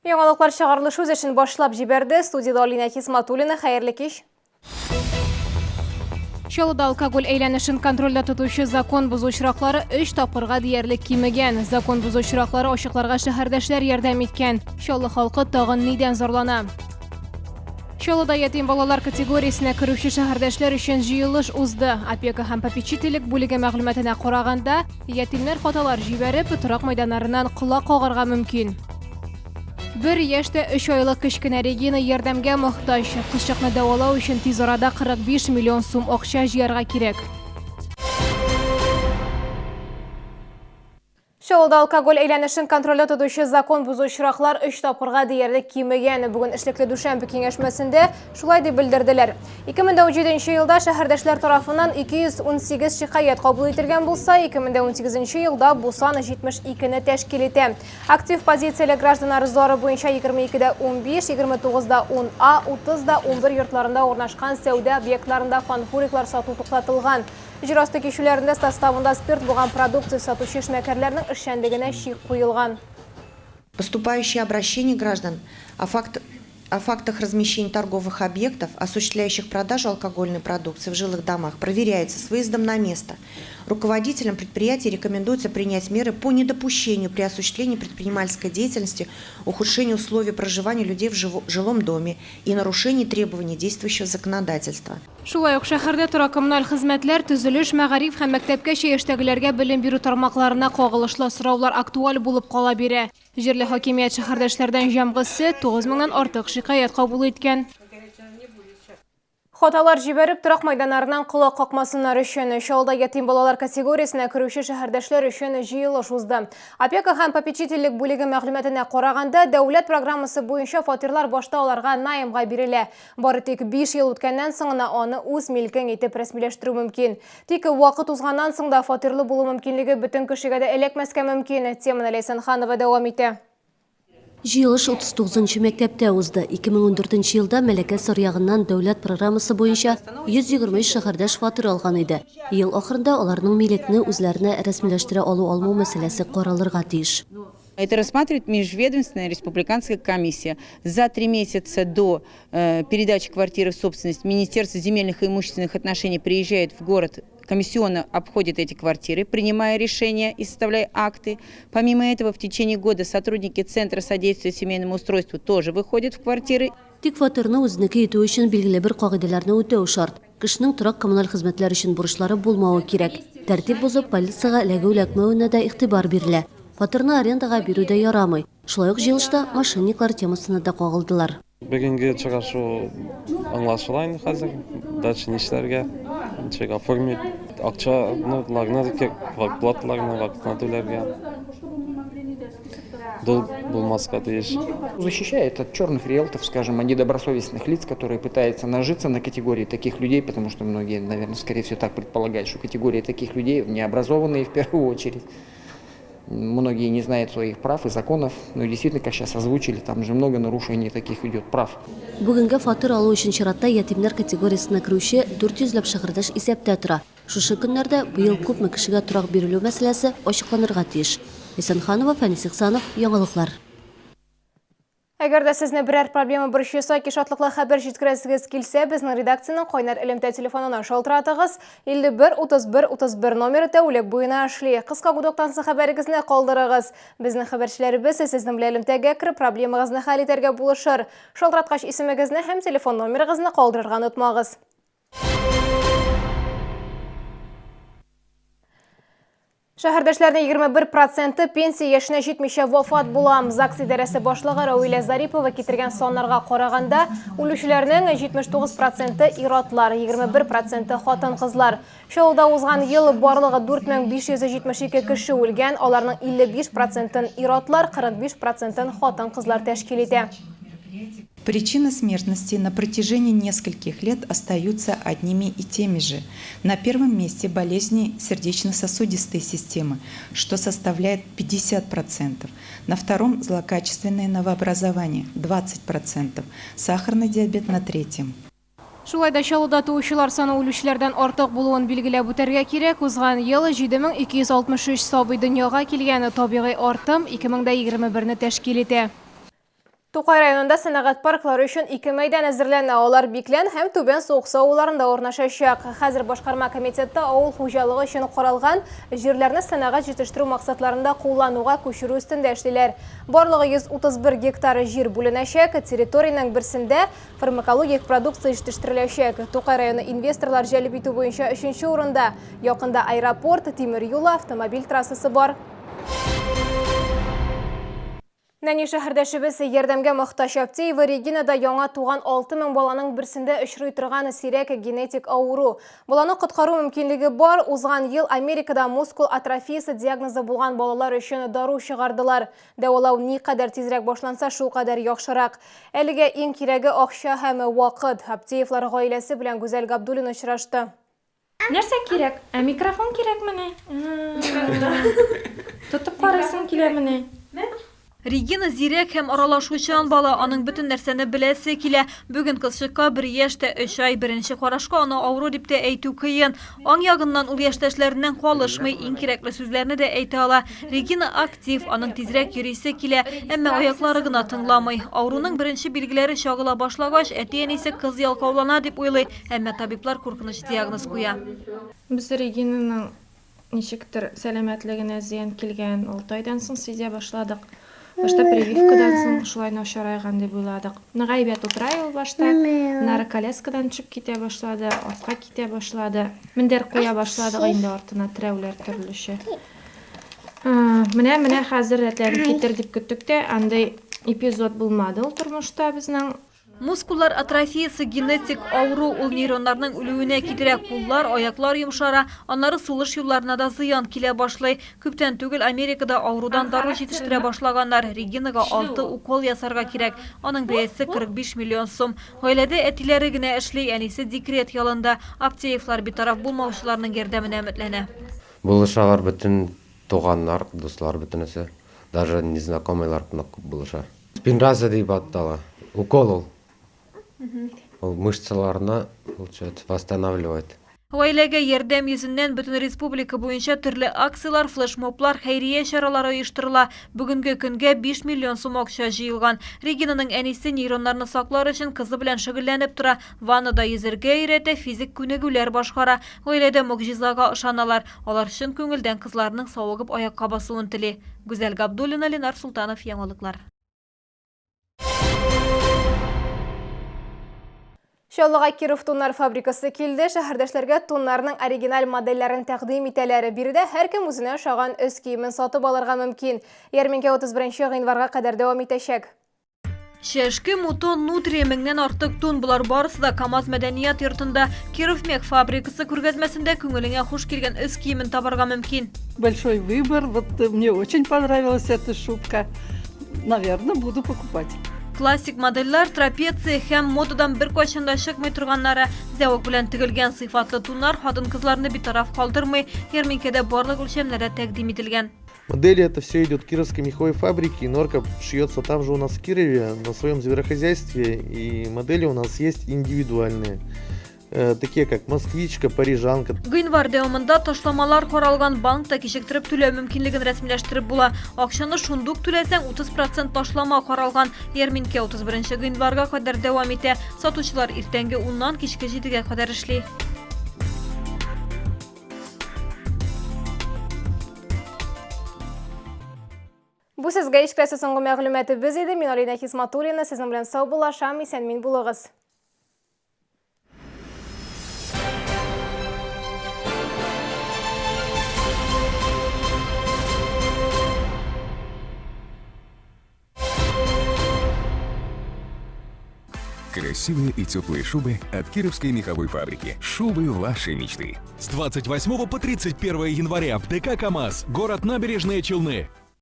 Яңалыклар чыгарылышы өчен башлап җибәрде. Студияда Алина Хисматуллина, хәерле кич. Чаллыда алкоголь әйләнешен контрольдә тотучы закон бозучылары 3 тапкырга диярлек кимегән. Закон бозучылары ачыкларга шәһәрдәшләр ярдәм иткән. Чаллы халкы тагын нидән зарлана? Чаллыда ятим балалар категориясенә керүче шәһәрдәшләр өчен җыелыш узды. Опека һәм попечительлек бүлеге мәгълүматына караганда, ятимнәр фотолар җибәреп, торак мәйданнарыннан колак кагарга мөмкин. Bir яшьтә 3 айлык кечкенә Регина ярдәмгә мохтаҗ. Кызчыкны дәвалау өчен тиз арада 45 миллион сум акча җыярга кирәк. Чаллыда алкоголь әйләнешен контрольдә тотучы закон бозучылар 3 тапкырга диярлек кимегән. Бүген эшлекле дүшәмбе киңәшмәсендә шулай дип белдерделәр. 2017 елда шәһәрдәшләр тарафыннан 218 шикаят кабул ителгән булса, 2018 елда бу сан 72-не тәшкил итә. Актив позицияле гражданнар зары буенча 22дә 15, 29да 10А, 30да 11 йортларында урнашкан сәүдә объектларында фанфуриклар сату туктатылган. Җирасты кишүләрендә составында спирт булган продукция сатучы эшмәкәрләрнең эшчәнлегенә чик куелган. Поступающие обращения граждан о фактах размещения торговых объектов, осуществляющих продажу алкогольной продукции в жилых домах, проверяется с выездом на место. Руководителям предприятий рекомендуется принять меры по недопущению при осуществлении предпринимательской деятельности, ухудшению условий проживания людей в жилом доме и нарушении требований действующего законодательства. Шулай ук шәһәрдә тора коммуналь хезмәтләр, төзелеш, мәгариф һәм мәктәпкәчә яшьтәгеләргә белем бирү тармакларына кагылышлы сораулар актуаль булып кала бирә. Җирле хакимият шәһәрдәшләрдән җәмгысе 9 меңнән артык шикаят кабул иткән. Хоталар җибәреп торак мәйданнарыннан колак какмасыннар өчен Чаллыда ятим балалар категориясенә керүче шәһәрдәшләр өчен җыелыш узды. Опека һәм попечительлек бүлеге мәгълүматына караганда, дәүләт программасы буенча фатирлар башта аларга наимга бирелә. Бары тик 5 ел үткәннән соң гына аны үз милкен итеп рәсмиләштерү мөмкин. Тик вакыт узганнан соң да фатирлы булу мөмкинлеге бөтен кешегә дә эләкмәскә мөмкин. Теманы Ләйсәнханова дәвам итә. Җыелыш 39-нчы мәктәптә узды. 2014 елда Мәләкә Саръягыннан дәүләт программасы буенча 123 шәһәрдәш фатир алган иде. Ел ахырында аларның милекне үзләренә рәсмиләштерә алмау мәсьәләсе каралырга тиеш. Это рассматривает межведомственная республиканская комиссия. За 3 месяца до передачи квартиры в собственность Министерство земельных и имущественных отношений приезжает в город, комиссионно обходит эти квартиры, принимая решения и составляя акты. Помимо этого, в течение года сотрудники Центра содействия семейному устройству тоже выходят в квартиры. Тик фатирны үзенеке итү өчен билгеле бер кагыйдәләрне үтәү шарт. Кешенең торак коммуналь хезмәтләр өчен бурычлары булмавы кирәк. Тәртип бозып, полициягә эләгү-эләкмәвенә дә игътибар бирелә. Фатирны арендага бирү дә ярамый. Шулай ук җыелышта мошенниклар темасына да кагылдылар. Бүгенге чыгашу аңлашылайын хәзер. Дальше нишләргә? Чек оформить. Акчаны нагнадык платларны вакытына түләргә. Долг булмаска тиеш. Защищает от черных риэлтов, скажем, от недобросовестных лиц, которые пытаются нажиться на категории таких людей, потому что многие, наверное, скорее всего так предполагают, что категории таких людей необразованные в первую очередь. Многие не знают своих прав и законов, но действительно, как сейчас озвучили, там же много нарушений таких идет прав. Бүгенге фатир алу өчен чиратта ятимнәр категориясенә керүче 400 ләп шәһәрдәш исәптә тора. Шушы көннәрдә быел күпме кешегә торак бирелү мәсьәләсе ачыкланырга тиеш. Ләйсәнханова, Фәнис Ихсанов, Яңалыклар. Әгәр дә сезне берәр проблема борчыса, шатлыклы хәбәр җиткерәсегез килсә, безнең редакциянең кайнар элемтә телефонына шалтыратыгыз. 51-31-31 номеры тәүлек буена эшли. Кыска гудоктан соң хәбәрегезне калдырыгыз. Безнең хәбәрчеләребез сезнең белән элемтәгә кереп проблемагызны хәл итәргә булышыр. Шалтыраткач исемегезне һәм телефон номерыгызны калдырырга онытмагыз. Шәһәрдәшләрнең 21% пенсия яшенә җитмичә вафат була. ЗАГС идарәсе башлыгы Рауилә Зарипова китергән саннарга караганда, үлүчеләрнең 79% ир-атлар, 21% хатын-кызлар. Чаллыда узган ел барлыгы 4572 кеше үлгән, аларның 55%-ын ир-атлар, 45%-ын хатын-кызлар тәшкил итә. Причины смертности на протяжении нескольких лет остаются одними и теми же. На первом месте болезни сердечно-сосудистой системы, что составляет 50%. На втором – злокачественные новообразования – 20%. Сахарный диабет на третьем. Шулай да Чаллыда туучылар саны үлүчеләрдән артык булуын билгеләп үтәргә кирәк. Узган ел 7263 сабый дөньяга килгән, табигый артым 2021-не тәшкил итә. Тукай районында сәнәгать парклары өчен 2 мәйдан әзерләнә. Алар Биклән һәм Түбән Сугысы авылларында урнашачак. Хәзер башкарма комитеты авыл хуҗалыгы өчен каралган җирләрне сәнәгать җитештерү максатларында куллануга күчерү өстендә эшлиләр. Барлыгы 131 гектар җир бүленәчәк. Территорияның берсендә фармакологик продукция җитештереләчәк. Тукай районы инвесторлар җәлеп итү буенча 3нче урында. Якында аэропорт, тимер юлы, автомобиль трассасы бар. Нәни шәһәрдәшебез ярдәмгә мохтаҗ Аптеева Регинада яңа туган 6000 баланың берсендә очрый торган сирәк генетик авыру. Баланы коткару мөмкинлеге бар. Узган ел Америкада мускул атрофиясе диагнозы булган балалар өчен дару чыгардылар. Дәвалау никадәр тизрәк башланса, шул кадәр яхшырак. Әлегә иң кирәге акча һәм вакыт. Аптеевлар гаиләсе белән Гүзәл Габдуллин очрашты. Нәрсә кирәк? Микрофон кирәкме? Тотып карыйсың киләме? Регина зирәк һәм аралашучан бала, аның бөтен нәрсәне беләсе килә. Бүген кызчыкка 1 яшьтә 3 ай, беренче карашка аны авыру дип тә әйтү кыен. Аң ягыннан ул яшьтәшләреннән калышмый, иң кирәкле сүзләрне дә әйтә ала. Регина актив, аның тизрәк йөрисе килә, әмма аяклары гына тыңламый. Авыруның беренче билгеләре чагыла башлагач, әти-әнисе кыз ялкаулана дип уйлый, әмма табиблар куркыныч диагноз куя. Без Регинаның ничектер сәламәтлегенә зыян килгән 6 айдан соң сизә башладык. Башта прививкадан соң шулай начарайган дип уйладык. Гаибәт утырай ул башта. Нары коляскадан төшеп китә башлады, артка китә башлады. Мендәр куя башладык инде артына терәүләр төрлечә. Менә хәзер рәтләрен китер дип көттек тә, андай эпизод булмады ул тормышта безнең. Мускуллар атрофиясы генетик авыру, ул нейроннарның үлүенә китерә, куллар, аяклар йомшара, аннары сулыш юлларына да зыян килә башлый. Күптән түгел Америкада авырудан дару җитештерә башлаганнар. Регинага 6 укол ясарга кирәк. Аның бәясе 45 миллион сум. Гаиләдә әтиләре генә эшли, әнисе декрет ялында. Аптеевлар битараф булмаучыларның ярдәменә өметләнә. Булышалар бөтен туганнар, дуслар бөтенесе. Даже незнакомыйлар күп булыша. Спинраза дип атала. Укол ул. Ул мышцаларына, получается, восстанавливает. Гаиләгә ярдәм йөзеннән бөтен республика буенча төрле акциялар, флешмоблар, хәйрия чаралары оештырыла. Бүгенге көнгә 5 миллион сум акча җыелган. Регинаның әнисе нейроннарны саклар өчен кызы белән шөгыльләнеп тора. Ваннада йөзәргә өйрәтә, физик күнегүләр башкара. Гаиләдә могҗизага ышаналар. Алар өчен күңелдән кызларның савыгып аякка басуын тели. Гүзәл Габдуллина, Ленар Султанов, Яңалыклар. Шаллыга Киров туннар фабрикасы килде. Шәһәрдәшләргә туннарның оригиналь модельләрен тәкъдим итәләр. Биредә һәркем үзенә ошаган өс киемен сатып алырга мөмкин. Ярминкә 31 гыйнварга кадәр дәвам итәчәк. Шәшке, мутон, нутри, меңнән артык тун, булар барысы да КамАЗ мәдәният йортында Киров мех фабрикасы күргәзмәсендә күңелеңә хуш килгән өс киемен табарга мөмкин. Большой выбор, вот мне очень понравилась эта шубка. Наверное, буду покупать. Классик модельләр, трапеция һәм модадан бер кайчанда чыкмый торганнары, зәвык белән тегелгән сыйфатлы туннар хатын-кызларны битараф калдырмый, ярминкәдә барлык үлчәмнәрдә тәкъдим ителгән. Модели это все идет Кировской меховой фабрики, и норка шьется там же у нас в Кирове, на своем зверохозяйстве, и модели у нас есть индивидуальные. Такие как москвичка, парижанка. Гыйнвар дәвамында ташламалар каралган, банкта кичектереп түләү мөмкинлеген рәсмиләштереп була. Акчаны шундук түләсәң 30% ташлама каралган. Ярминкә 31 гыйнварга кадәр дәвам итә. Сатучылар иртәнге 10-нан кичке 7-гә кадәр эшли. Бу сезгә ишкәсе соңгы мәгълүматыбыз иде. Мин Алина Хисматуллина, сезнең белән сау булашам, исән мин булыгыз. Красивые и теплые шубы от Кировской меховой фабрики. Шубы вашей мечты. С 28 по 31 января в ДК КамАЗ, город Набережные Челны.